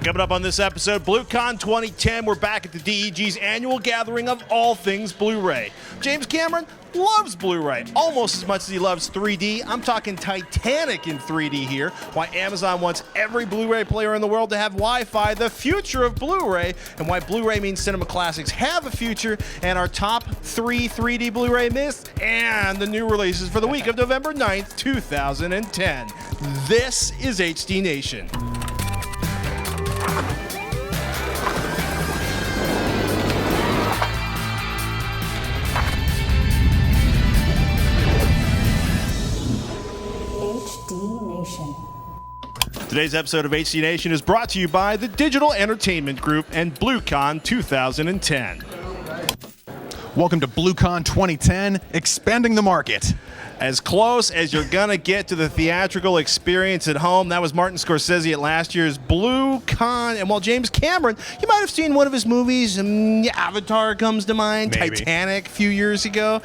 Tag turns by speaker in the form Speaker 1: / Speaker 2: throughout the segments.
Speaker 1: Coming up on this episode, BlueCon 2010, we're back at the DEG's annual gathering of all things Blu-ray. James Cameron loves Blu-ray almost as much as he loves 3D. I'm talking Titanic in 3D here. Why Amazon wants every Blu-ray player in the world to have Wi-Fi, the future of Blu-ray, and why Blu-ray means cinema classics have a future, and our top 3 3D Blu-ray myths, and the new releases for the week of November 9th, 2010. This is HD Nation. Today's episode of HD Nation is brought to you by the Digital Entertainment Group and BlueCon 2010.
Speaker 2: Welcome to BlueCon 2010, expanding the market.
Speaker 1: As close as you're gonna get to the theatrical experience at home. That was Martin Scorsese at last year's BlueCon. And while James Cameron, you might have seen one of his movies, Avatar comes to mind,
Speaker 2: Maybe.
Speaker 1: Titanic a few years ago.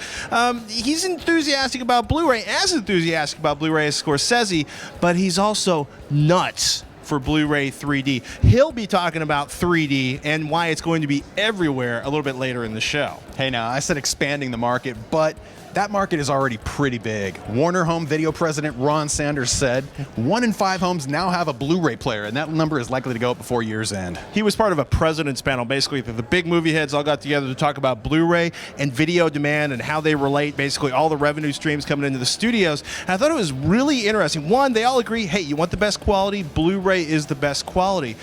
Speaker 1: He's enthusiastic about Blu-ray, as enthusiastic about Blu-ray as Scorsese, but he's also nuts for Blu-ray 3D. He'll be talking about 3D and why it's going to be everywhere a little bit later in the show.
Speaker 2: Hey, now, I said expanding the market, but that market is already pretty big. Warner Home Video President Ron Sanders said 1 in 5 homes now have a Blu-ray player, and that number is likely to go up before year's end.
Speaker 1: He was part of a president's panel. Basically, the big movie heads all got together to talk about Blu-ray and video demand and how they relate, basically all the revenue streams coming into the studios. And I thought it was really interesting. One, they all agree, hey, you want the best quality? Blu-ray is the best quality.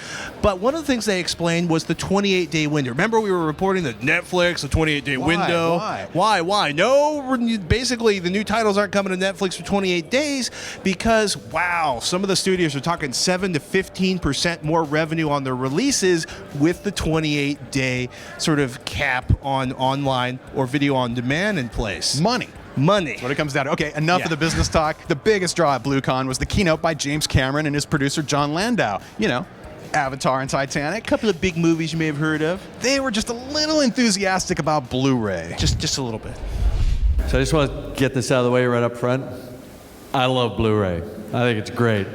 Speaker 1: But one of the things they explained was the 28-day window. Remember we were reporting that Netflix, the 28-day window. Why? No, basically the new titles aren't coming to Netflix for 28 days because, wow, some of the studios are talking 7 to 15% more revenue on their releases with the 28-day sort of cap on online or video on demand in place.
Speaker 2: Money.
Speaker 1: Money.
Speaker 2: That's what it comes down to. Okay, enough of the business talk. The biggest draw at BlueCon was the keynote by James Cameron and his producer John Landau. You know, Avatar and Titanic.
Speaker 1: A couple of big movies you may have heard of.
Speaker 2: They were just a little enthusiastic about Blu-ray.
Speaker 1: Just a little bit.
Speaker 3: So I just want to get this out of the way right up front. I love Blu-ray. I think it's great.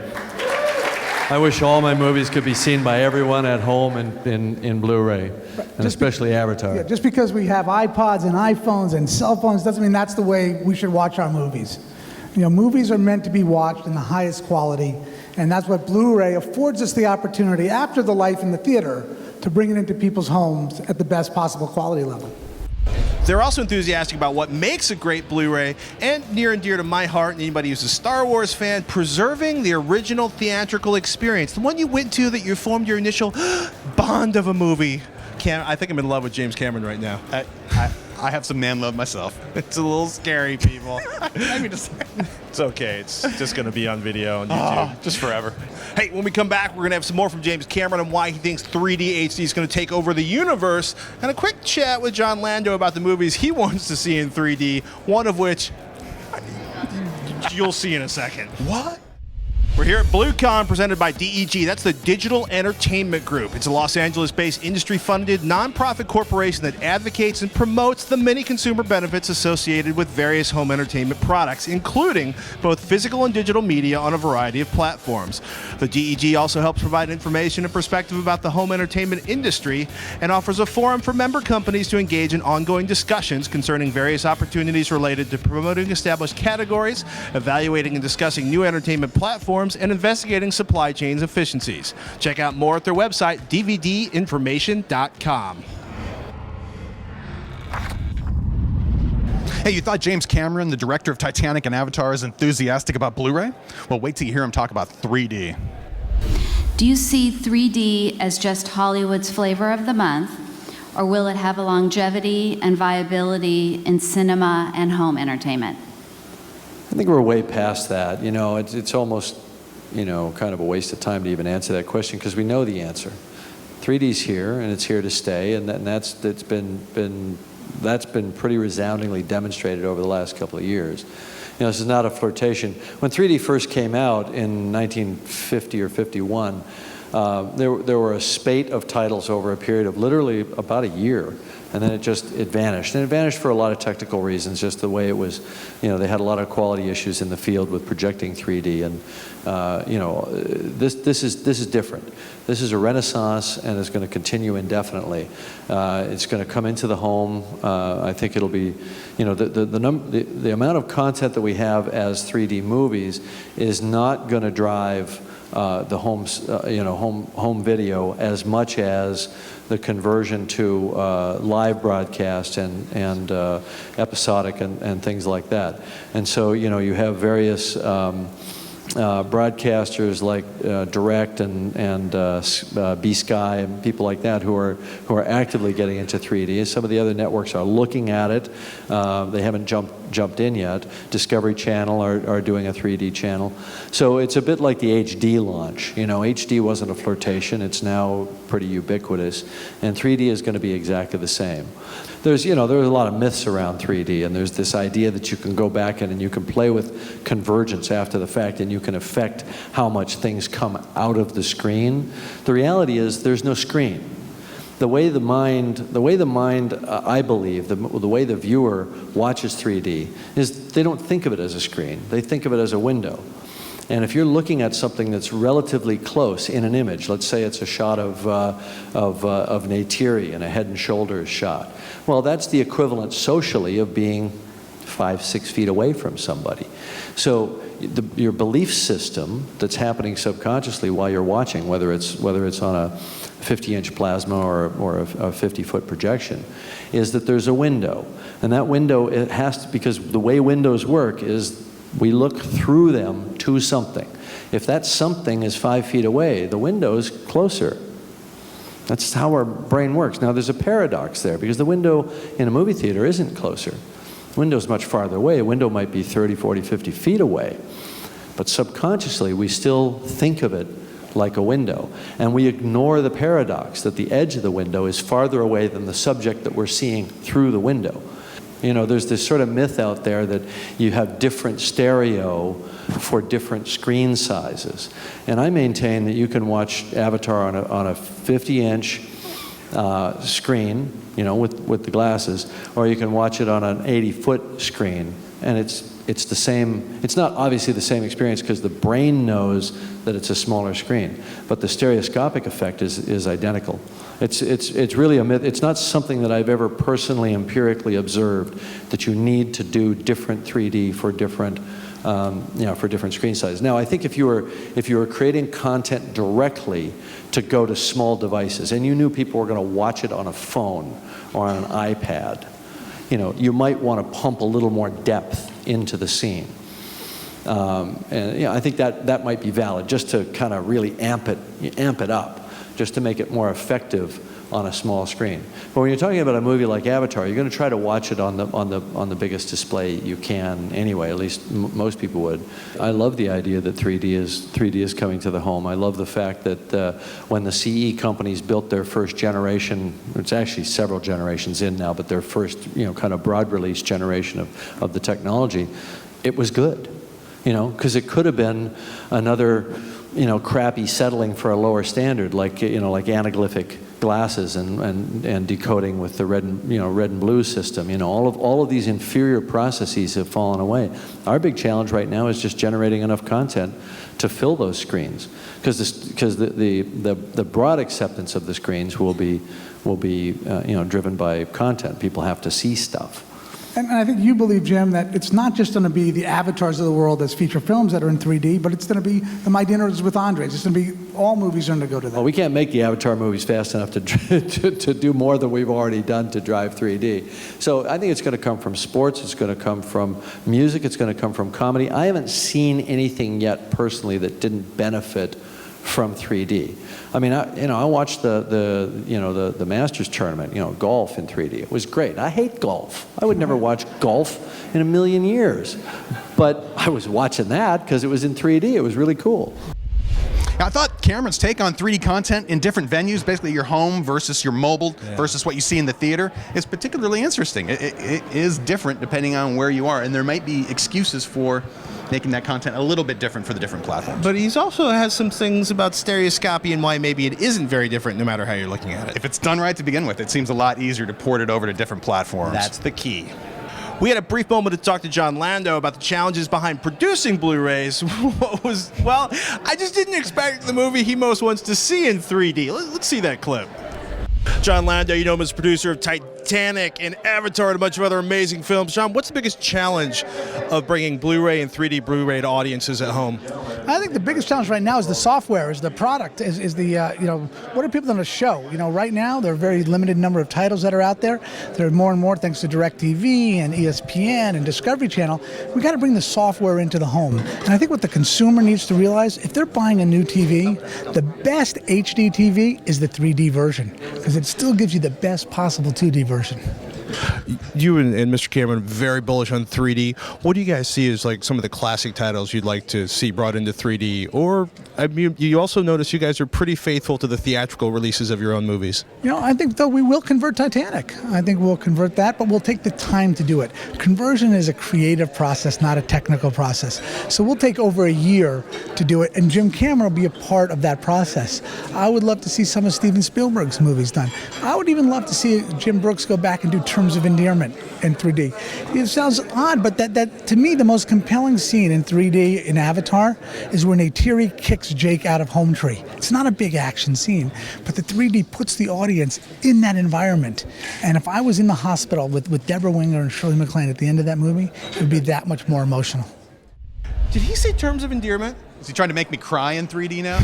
Speaker 3: I wish all my movies could be seen by everyone at home in Blu-ray, and especially Avatar.
Speaker 4: Yeah, just because we have iPods and iPhones and cell phones doesn't mean that's the way we should watch our movies. You know, movies are meant to be watched in the highest quality, and that's what Blu-ray affords us the opportunity after the life in the theater to bring it into people's homes at the best possible quality level.
Speaker 1: They're also enthusiastic about what makes a great Blu-ray, and near and dear to my heart and anybody who's a Star Wars fan, preserving the original theatrical experience, the one you went to that you formed your initial bond of a movie. I think I'm in love with James Cameron right now.
Speaker 2: I have some man love myself.
Speaker 1: It's a little scary, people.
Speaker 2: I mean, just
Speaker 1: It's okay. It's just going to be on video on YouTube.
Speaker 2: just forever.
Speaker 1: Hey, when we come back, we're going to have some more from James Cameron on why he thinks 3D HD is going to take over the universe, and a quick chat with John Landau about the movies he wants to see in 3D, one of which you'll see in a second.
Speaker 2: What?
Speaker 1: We're here at BlueCon, presented by DEG. That's the Digital Entertainment Group. It's a Los Angeles-based industry-funded nonprofit corporation that advocates and promotes the many consumer benefits associated with various home entertainment products, including both physical and digital media on a variety of platforms. The DEG also helps provide information and perspective about the home entertainment industry and offers a forum for member companies to engage in ongoing discussions concerning various opportunities related to promoting established categories, evaluating and discussing new entertainment platforms, and investigating supply chains efficiencies. Check out more at their website, dvdinformation.com.
Speaker 2: Hey, you thought James Cameron, the director of Titanic and Avatar, is enthusiastic about Blu-ray? Well, wait till you hear him talk about 3D.
Speaker 5: Do you see 3D as just Hollywood's flavor of the month, or will it have a longevity and viability in cinema and home entertainment?
Speaker 3: I think we're way past that. You know, it's almost, you know, kind of a waste of time to even answer that question because we know the answer. 3D's here and it's here to stay, and that's been pretty resoundingly demonstrated over the last couple of years. You know, this is not a flirtation. When 3D first came out in 1950 or 51, there were a spate of titles over a period of literally about a year And then it vanished. And it vanished for a lot of technical reasons, just the way it was, they had a lot of quality issues in the field with projecting 3D. And, this is different. This is a renaissance, and it's going to continue indefinitely. It's going to come into the home. I think it'll be, the amount of content that we have as 3D movies is not going to drive the home video as much as the conversion to live broadcast and episodic and things like that. And so, you have various broadcasters like Direct and B-Sky and people like that who are actively getting into 3D. Some of the other networks are looking at it. They haven't jumped in yet. Discovery Channel are doing a 3D channel. So it's a bit like the HD launch. HD wasn't a flirtation. It's now pretty ubiquitous. And 3D is going to be exactly the same. There's a lot of myths around 3D, and there's this idea that you can go back in and you can play with convergence after the fact, and you can affect how much things come out of the screen. The reality is there's no screen. The way the mind, I believe, the way the viewer watches 3D is they don't think of it as a screen. They think of it as a window. And if you're looking at something that's relatively close in an image, let's say it's a shot of Neytiri in a head and shoulders shot, well, that's the equivalent socially of being 5-6 feet away from somebody. So your belief system that's happening subconsciously while you're watching, whether it's on a 50-inch plasma or a 50-foot projection, is that there's a window. And that window, it has to, because the way windows work is we look through them to something. If that something is 5 feet away, the window is closer. That's how our brain works. Now, there's a paradox there, because the window in a movie theater isn't closer. The window's much farther away. A window might be 30, 40, 50 feet away. But subconsciously, we still think of it like a window. And we ignore the paradox that the edge of the window is farther away than the subject that we're seeing through the window. There's this sort of myth out there that you have different stereo for different screen sizes. And I maintain that you can watch Avatar on a 50-inch screen, with the glasses, or you can watch it on an 80-foot screen. And it's the same. It's not obviously the same experience because the brain knows that it's a smaller screen, but the stereoscopic effect is identical. It's really a myth. It's not something that I've ever personally empirically observed, that you need to do different 3D for different for different screen sizes. Now, I think if you were creating content directly to go to small devices, and you knew people were going to watch it on a phone or on an iPad, you might want to pump a little more depth into the scene. And I think that might be valid, just to kind of really amp it up, just to make it more effective on a small screen. But when you're talking about a movie like Avatar, you're going to try to watch it on the biggest display you can anyway. At least most people would. I love the idea that 3D is coming to the home. I love the fact that when the CE companies built their first generation, it's actually several generations in now, but their first kind of broad release generation of the technology, it was good. Because it could have been another crappy settling for a lower standard, like anaglyphic glasses and decoding with the red and blue system. All of these inferior processes have fallen away. Our big challenge right now is just generating enough content to fill those screens, because the broad acceptance of the screens will be driven by content. People have to see stuff.
Speaker 4: And I think you believe, Jim, that it's not just going to be the Avatars of the world as feature films that are in 3D, but it's going to be the My Dinners with Andres. It's going to be all movies are going to go to that.
Speaker 3: Well, we can't make the Avatar movies fast enough to do more than we've already done to drive 3D. So I think it's going to come from sports. It's going to come from music. It's going to come from comedy. I haven't seen anything yet personally that didn't benefit from 3D. I mean, I watched the Masters tournament, golf in 3D. It was great. I hate golf. I would never watch golf in a million years. But I was watching that because it was in 3D. It was really cool.
Speaker 2: I thought Cameron's take on 3D content in different venues, basically your home versus your mobile versus what you see in the theater, is particularly interesting. It is different depending on where you are, and there might be excuses for making that content a little bit different for the different platforms.
Speaker 1: But he's also has some things about stereoscopy and why maybe it isn't very different no matter how you're looking at it.
Speaker 2: If it's done right to begin with, it seems a lot easier to port it over to different platforms.
Speaker 1: That's the key. We had a brief moment to talk to John Lando about the challenges behind producing Blu-rays. Well, I just didn't expect the movie he most wants to see in 3D. Let's see that clip. John Lando, you know him as producer of Titanic and Avatar and a bunch of other amazing films. John, what's the biggest challenge of bringing Blu-ray and 3D Blu-ray to audiences at home?
Speaker 4: I think the biggest challenge right now is the software, is the product, is the, what are people going to show? Right now, there are a very limited number of titles that are out there. There are more and more thanks to DirecTV and ESPN and Discovery Channel. We got to bring the software into the home. And I think what the consumer needs to realize, if they're buying a new TV, the best HD TV is the 3D version, because it still gives you the best possible 2D version.
Speaker 1: You and Mr. Cameron very bullish on 3D. What do you guys see as like some of the classic titles you'd like to see brought into 3D? Or I mean, you also notice you guys are pretty faithful to the theatrical releases of your own movies.
Speaker 4: I think though we will convert Titanic. I think we'll convert that, but we'll take the time to do it. Conversion is a creative process, not a technical process. So we'll take over a year to do it, and Jim Cameron will be a part of that process. I would love to see some of Steven Spielberg's movies done. I would even love to see Jim Brooks go back and do Terms of Endearment in 3D. It sounds odd, but that to me, the most compelling scene in 3D in Avatar is when Neytiri kicks Jake out of Home Tree. It's not a big action scene, but the 3D puts the audience in that environment. And if I was in the hospital with Deborah Winger and Shirley MacLaine at the end of that movie, it would be that much more emotional.
Speaker 1: Did he say Terms of Endearment?
Speaker 2: Is he trying to make me cry in 3D now?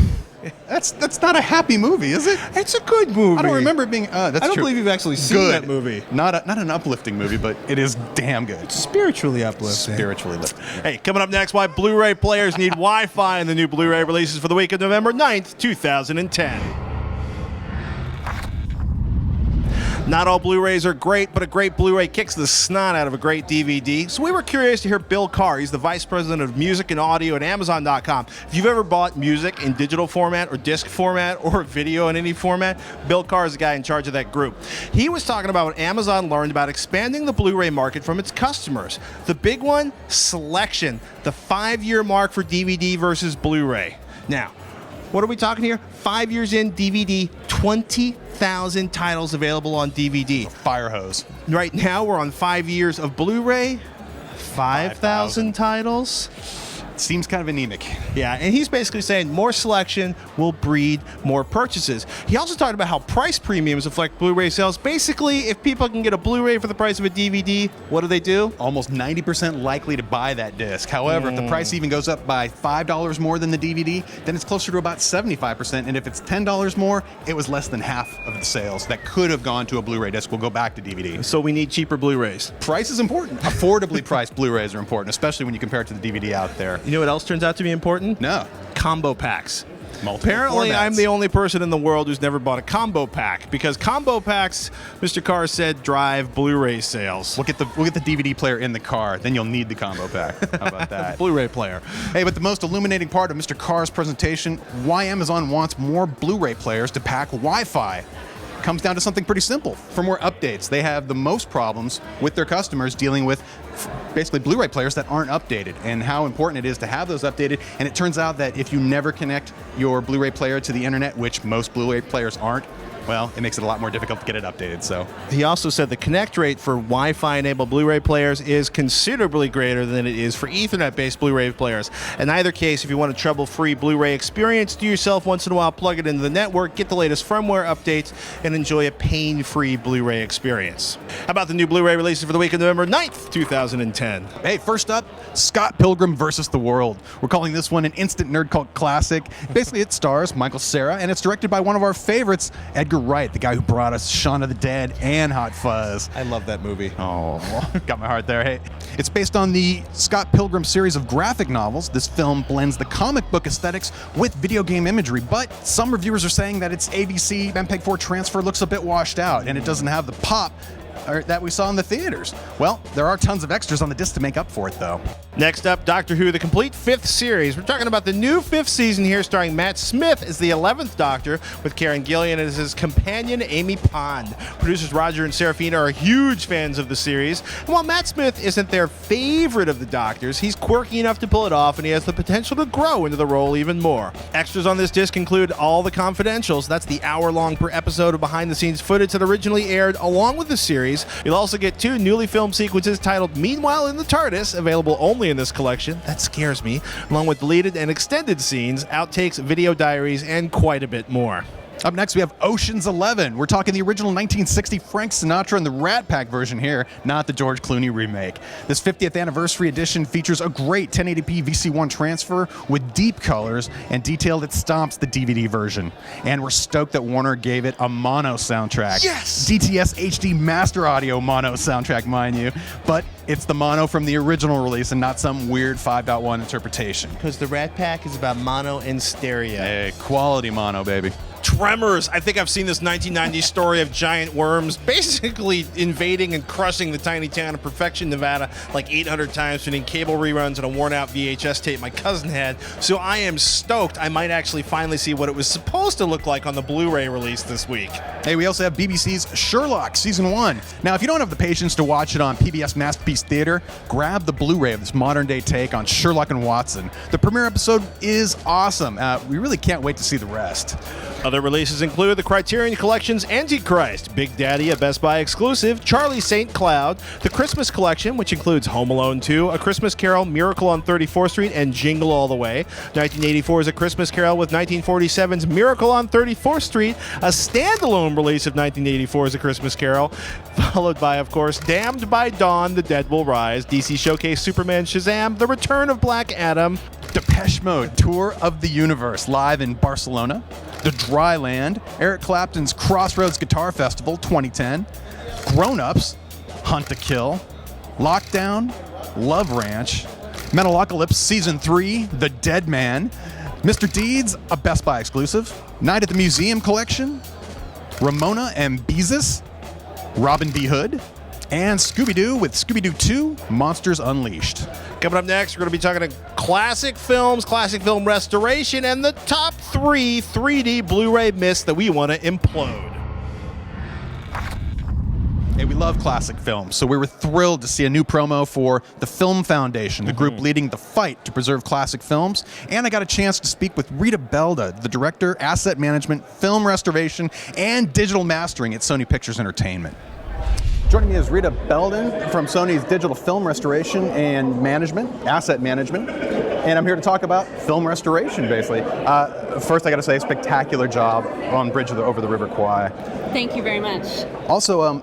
Speaker 2: That's not a happy movie, is it?
Speaker 1: It's a good movie.
Speaker 2: I don't remember it being. That's
Speaker 1: I don't
Speaker 2: true.
Speaker 1: believe you've actually seen
Speaker 2: Good.
Speaker 1: that movie.
Speaker 2: Not an uplifting movie, but it is damn good.
Speaker 1: Spiritually uplifting.
Speaker 2: Spiritually lifting.
Speaker 1: Hey, coming up next, why Blu-ray players need Wi-Fi in the new Blu-ray releases for the week of November 9th, 2010. Not all Blu-rays are great, but a great Blu-ray kicks the snot out of a great DVD. So we were curious to hear Bill Carr. He's the Vice President of Music and Audio at Amazon.com. If you've ever bought music in digital format or disc format or video in any format, Bill Carr is the guy in charge of that group. He was talking about what Amazon learned about expanding the Blu-ray market from its customers. The big one, selection. The 5-year mark for DVD versus Blu-ray. Now, what are we talking here? 5 years in, DVD, 20,000 titles available on DVD.
Speaker 2: Fire hose.
Speaker 1: Right now, we're on 5 years of Blu-ray, 5,000 titles.
Speaker 2: Seems kind of anemic.
Speaker 1: Yeah, and he's basically saying more selection will breed more purchases. He also talked about how price premiums affect Blu-ray sales. Basically, if people can get a Blu-ray for the price of a DVD, what do?
Speaker 2: Almost 90% likely to buy that disc. However, if the price even goes up by $5 more than the DVD, then it's closer to about 75%. And if it's $10 more, it was less than half of the sales that could have gone to a Blu-ray disc will go back to DVD.
Speaker 1: So we need cheaper Blu-rays.
Speaker 2: Price is important. Affordably priced Blu-rays are important, especially when you compare it to the DVD out there.
Speaker 1: You know what else turns out to be important?
Speaker 2: No.
Speaker 1: Combo packs.
Speaker 2: Multiple
Speaker 1: Apparently,
Speaker 2: formats.
Speaker 1: I'm the only person in the world who's never bought a combo pack, because combo packs, Mr. Carr said, drive Blu-ray sales.
Speaker 2: We'll get the DVD player in the car, then you'll need the combo pack. How about that?
Speaker 1: Blu-ray player.
Speaker 2: Hey, but the most illuminating part of Mr. Carr's presentation, why Amazon wants more Blu-ray players to pack Wi-Fi, comes down to something pretty simple. For more updates, they have the most problems with their customers dealing with basically Blu-ray players that aren't updated, and how important it is to have those updated. And it turns out that if you never connect your Blu-ray player to the internet, which most Blu-ray players aren't, well, it makes it a lot more difficult to get it updated. So
Speaker 1: he also said the connect rate for Wi-Fi enabled Blu-ray players is considerably greater than it is for Ethernet-based Blu-ray players. In either case, if you want a trouble-free Blu-ray experience, do yourself once in a while, plug it into the network, get the latest firmware updates, and enjoy a pain-free Blu-ray experience. How about the new Blu-ray releases for the week of November 9th, 2010?
Speaker 2: hey, first up, Scott Pilgrim vs. the World. We're calling this one an instant nerd cult classic. Basically, it stars Michael Cera, and it's directed by one of our favorites, Edgar Wright, the guy who brought us Shaun of the Dead and Hot Fuzz.
Speaker 1: I love that movie.
Speaker 2: Oh, got my heart there. Hey, it's based on the Scott Pilgrim series of graphic novels. This film blends the comic book aesthetics with video game imagery, but some reviewers are saying that its ABC MPEG-4 transfer looks a bit washed out, and it doesn't have the pop that we saw in the theaters. Well, there are tons of extras on the disc to make up for it, though.
Speaker 1: Next up, Doctor Who, the complete 5th series. We're talking about the new 5th season here, starring Matt Smith as the 11th Doctor, with Karen Gillan as his companion, Amy Pond. Producers Roger and Serafina are huge fans of the series, and while Matt Smith isn't their favorite of the Doctors, he's quirky enough to pull it off, and he has the potential to grow into the role even more. Extras on this disc include all the confidentials. That's the hour-long per episode of behind-the-scenes footage that originally aired along with the series. You'll also get 2 newly filmed sequences titled Meanwhile in the TARDIS, available only in this collection. That scares me. Along with deleted and extended scenes, outtakes, video diaries, and quite a bit more.
Speaker 2: Up next, we have Ocean's 11. We're talking the original 1960 Frank Sinatra and the Rat Pack version here, not the George Clooney remake. This 50th anniversary edition features a great 1080p VC1 transfer with deep colors and detail that stomps the DVD version. And we're stoked that Warner gave it a mono soundtrack.
Speaker 1: Yes!
Speaker 2: DTS HD Master Audio mono soundtrack, mind you. But it's the mono from the original release and not some weird 5.1 interpretation.
Speaker 1: Because the Rat Pack is about mono and stereo.
Speaker 2: Hey, quality mono, baby.
Speaker 1: Tremors. I think I've seen this 1990s story of giant worms basically invading and crushing the tiny town of Perfection, Nevada like 800 times between cable reruns and a worn-out VHS tape my cousin had. So I am stoked I might actually finally see what it was supposed to look like on the Blu-ray release this week.
Speaker 2: Hey, we also have BBC's Sherlock Season 1. Now, if you don't have the patience to watch it on PBS Masterpiece Theater, grab the Blu-ray of this modern-day take on Sherlock and Watson. The premiere episode is awesome. We really can't wait to see the rest.
Speaker 1: Other releases include the Criterion Collection's Antichrist, Big Daddy, a Best Buy exclusive, Charlie St. Cloud, the Christmas Collection, which includes Home Alone 2, A Christmas Carol, Miracle on 34th Street, and Jingle All the Way. 1984's A Christmas Carol with 1947's Miracle on 34th Street, a standalone release of 1984's A Christmas Carol, followed by, of course, Damned by Dawn, The Dead Will Rise, DC Showcase Superman Shazam, The Return of Black Adam,
Speaker 2: Depeche Mode Tour of the Universe live in Barcelona, The Dry Land, Eric Clapton's Crossroads Guitar Festival 2010, Grown Ups, Hunt to Kill, Lockdown, Love Ranch, Metalocalypse Season 3, The Dead Man, Mr. Deeds, a Best Buy exclusive, Night at the Museum Collection, Ramona and Beezus, Robin B. Hood, and Scooby-Doo with Scooby-Doo 2, Monsters Unleashed.
Speaker 1: Coming up next, we're going to be talking to classic films, classic film restoration, and the top 3 3D Blu-ray myths that we want to implode.
Speaker 2: Hey, we love classic films, so we were thrilled to see a new promo for the Film Foundation, the group leading the fight to preserve classic films. And I got a chance to speak with Rita Belda, the director, asset management, film restoration, and digital mastering at Sony Pictures Entertainment. Joining me is Rita Belden from Sony's Digital Film Restoration and Management, Asset Management. And I'm here to talk about film restoration, basically. First, I got to say, spectacular job on Bridge over the River Kwai.
Speaker 6: Thank you very much.
Speaker 2: Also,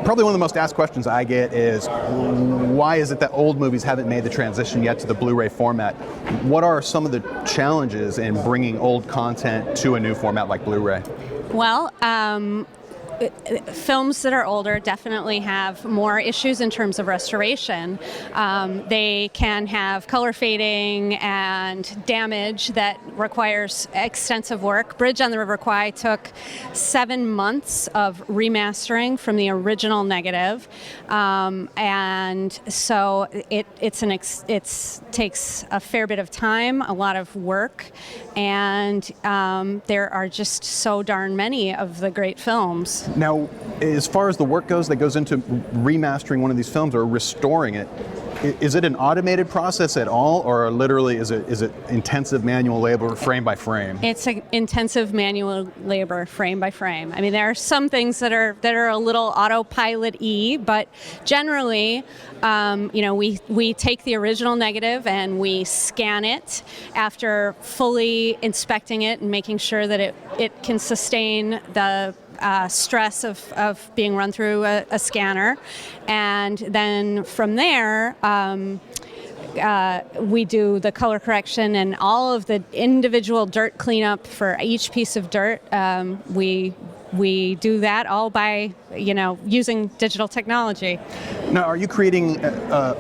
Speaker 2: probably one of the most asked questions I get is, why is it that old movies haven't made the transition yet to the Blu-ray format? What are some of the challenges in bringing old content to a new format like Blu-ray?
Speaker 6: Well, films that are older definitely have more issues in terms of restoration. They can have color fading and damage that requires extensive work. Bridge on the River Kwai took 7 months of remastering from the original negative, and so it takes a fair bit of time, a lot of work, and there are just so darn many of the great films.
Speaker 2: Now, as far as the work goes that goes into remastering one of these films or restoring it, is it an automated process at all, or literally is it intensive manual labor frame by frame? It's
Speaker 6: an intensive manual labor frame by frame. I mean, there are some things that are a little autopilot-y, but generally, we take the original negative and we scan it after fully inspecting it and making sure that it can sustain the stress of being run through a scanner, and then from there we do the color correction and all of the individual dirt cleanup for each piece of dirt. We do that all by using digital technology.
Speaker 2: Now, are you creating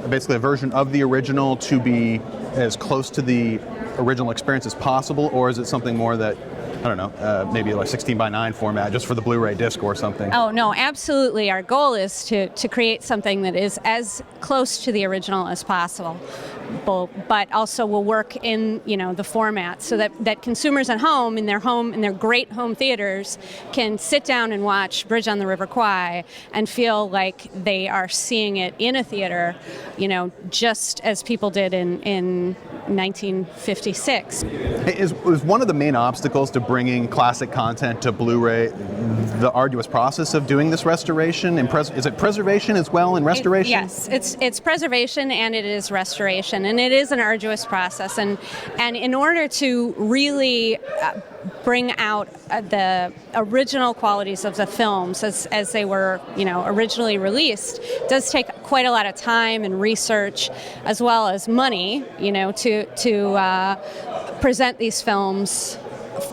Speaker 2: basically a version of the original to be as close to the original experience as possible, or is it something more that don't know, maybe like 16:9 format just for the Blu-ray disc or something.
Speaker 6: Oh, no, absolutely. Our goal is to create something that is as close to the original as possible, but also will work in, the format so that consumers at home, in their great home theaters, can sit down and watch Bridge on the River Kwai and feel like they are seeing it in a theater, just as people did in 1956.
Speaker 2: Is one of the main obstacles to bringing classic content to Blu-ray the arduous process of doing this restoration? And is it preservation as well in restoration?
Speaker 6: Yes, it's preservation and it is restoration, and it is an arduous process. And in order to really bring out the original qualities of the films as they were, originally released, it does take quite a lot of time and research, as well as money, to present these films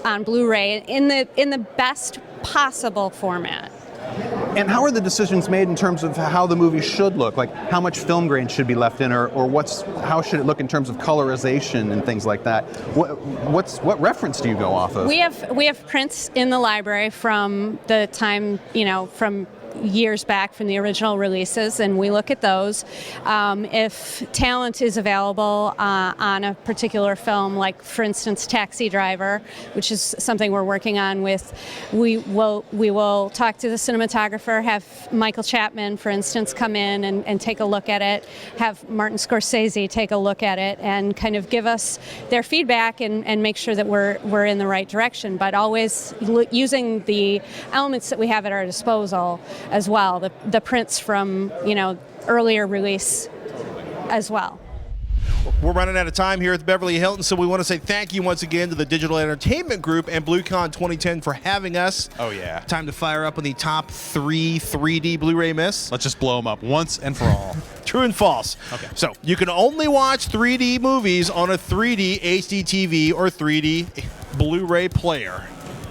Speaker 6: on Blu-ray in the best possible format.
Speaker 2: And how are the decisions made in terms of how the movie should look? Like how much film grain should be left in, or how should it look in terms of colorization and things like that? What reference do you go off of?
Speaker 6: We have prints in the library from the time, from years back from the original releases, and we look at those. If talent is available on a particular film, like for instance Taxi Driver, which is something we're working on with, we will talk to the cinematographer, have Michael Chapman, for instance, come in and take a look at it, have Martin Scorsese take a look at it, and kind of give us their feedback and make sure that we're in the right direction, but always using the elements that we have at our disposal as well, the prints from earlier release as well.
Speaker 1: We're running out of time here at the Beverly Hilton, so we want to say thank you once again to the Digital Entertainment Group and BlueCon 2010 for having us.
Speaker 2: Oh yeah.
Speaker 1: Time to fire up on the top 3 3D Blu-ray myths.
Speaker 2: Let's just blow them up once and for all.
Speaker 1: True and false.
Speaker 2: Okay.
Speaker 1: So you can only watch 3D movies on a 3D HDTV or 3D Blu-ray player.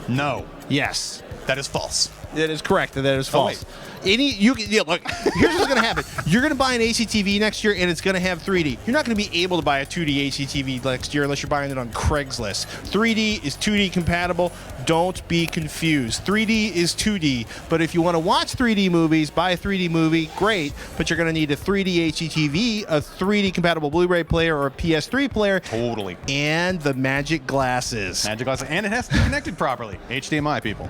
Speaker 2: No.
Speaker 1: Yes.
Speaker 2: That is false.
Speaker 1: That is correct. That is false.
Speaker 2: wait.
Speaker 1: Look, here's what's going to happen. You're going to buy an HDTV next year, and it's going to have 3D. You're not going to be able to buy a 2D HDTV next year unless you're buying it on Craigslist. 3D is 2D compatible. Don't be confused. 3D is 2D, but if you want to watch 3D movies, buy a 3D movie, great, but you're going to need a 3D HDTV, a 3D compatible Blu-ray player, or a PS3 player.
Speaker 2: Totally.
Speaker 1: And the magic glasses.
Speaker 2: Magic glasses, and it has to be connected properly. HDMI, people.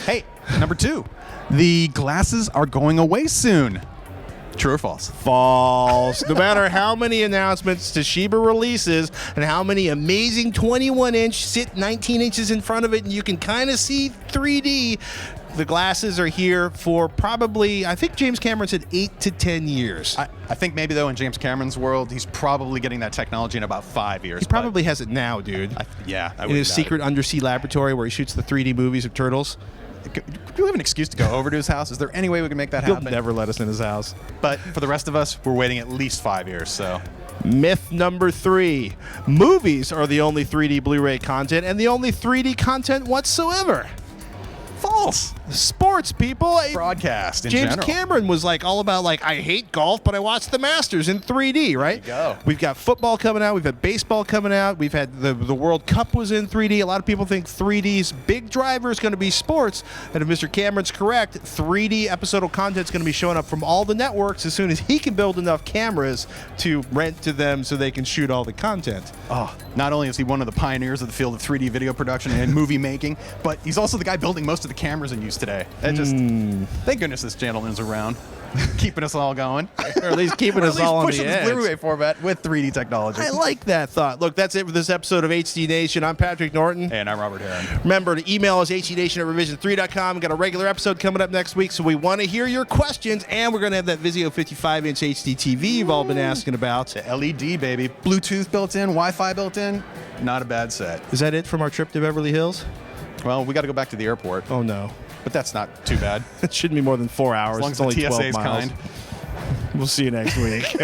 Speaker 2: Hey, number 2. The glasses are going away soon. True or false?
Speaker 1: False. No matter how many announcements Toshiba releases and how many amazing 21-inch sit 19 inches in front of it and you can kind of see 3D, the glasses are here for probably, I think James Cameron said 8 to 10 years.
Speaker 2: I think maybe, though, in James Cameron's world, he's probably getting that technology in about 5 years.
Speaker 1: He probably has it now, dude.
Speaker 2: In
Speaker 1: in his secret undersea laboratory where he shoots the 3D movies of turtles.
Speaker 2: Do we have an excuse to go over to his house? Is there any way we can make that happen?
Speaker 1: He'll never let us in his house.
Speaker 2: But for the rest of us, we're waiting at least 5 years, so.
Speaker 1: Myth number 3. Movies are the only 3D Blu-ray content and the only 3D content whatsoever. False. Sports, people.
Speaker 2: Broadcast in
Speaker 1: James
Speaker 2: general.
Speaker 1: Cameron was all about I hate golf, but I watch the Masters in 3D, right?
Speaker 2: There you go.
Speaker 1: We've got football coming out. We've had baseball coming out. We've had the World Cup was in 3D. A lot of people think 3D's big driver is going to be sports. And if Mr. Cameron's correct, 3D episodal content is going to be showing up from all the networks as soon as he can build enough cameras to rent to them so they can shoot all the content.
Speaker 2: Oh, not only is he one of the pioneers of the field of 3D video production and movie making, but he's also the guy building most of the cameras in use today. Thank goodness this gentleman's around, keeping us all going.
Speaker 1: Or at least keeping us all on the
Speaker 2: pushing
Speaker 1: edge.
Speaker 2: this Blu-ray format with 3D technology.
Speaker 1: I like that thought. Look, that's it for this episode of HD Nation. I'm Patrick Norton.
Speaker 2: And I'm Robert Heron.
Speaker 1: Remember to email us hdnation@revision3.com. We've got a regular episode coming up next week, so we want to hear your questions, and we're going to have that Vizio 55-inch HD TV you've all been asking about.
Speaker 2: The LED, baby. Bluetooth built in, Wi-Fi built in. Not a bad set.
Speaker 1: Is that it from our trip to Beverly Hills?
Speaker 2: Well, we got to go back to the airport.
Speaker 1: Oh, no.
Speaker 2: But that's not too bad.
Speaker 1: It shouldn't be more than 4 hours.
Speaker 2: As long
Speaker 1: It's
Speaker 2: as
Speaker 1: only
Speaker 2: the
Speaker 1: 12
Speaker 2: TSA's
Speaker 1: miles.
Speaker 2: kind.
Speaker 1: We'll see you next week.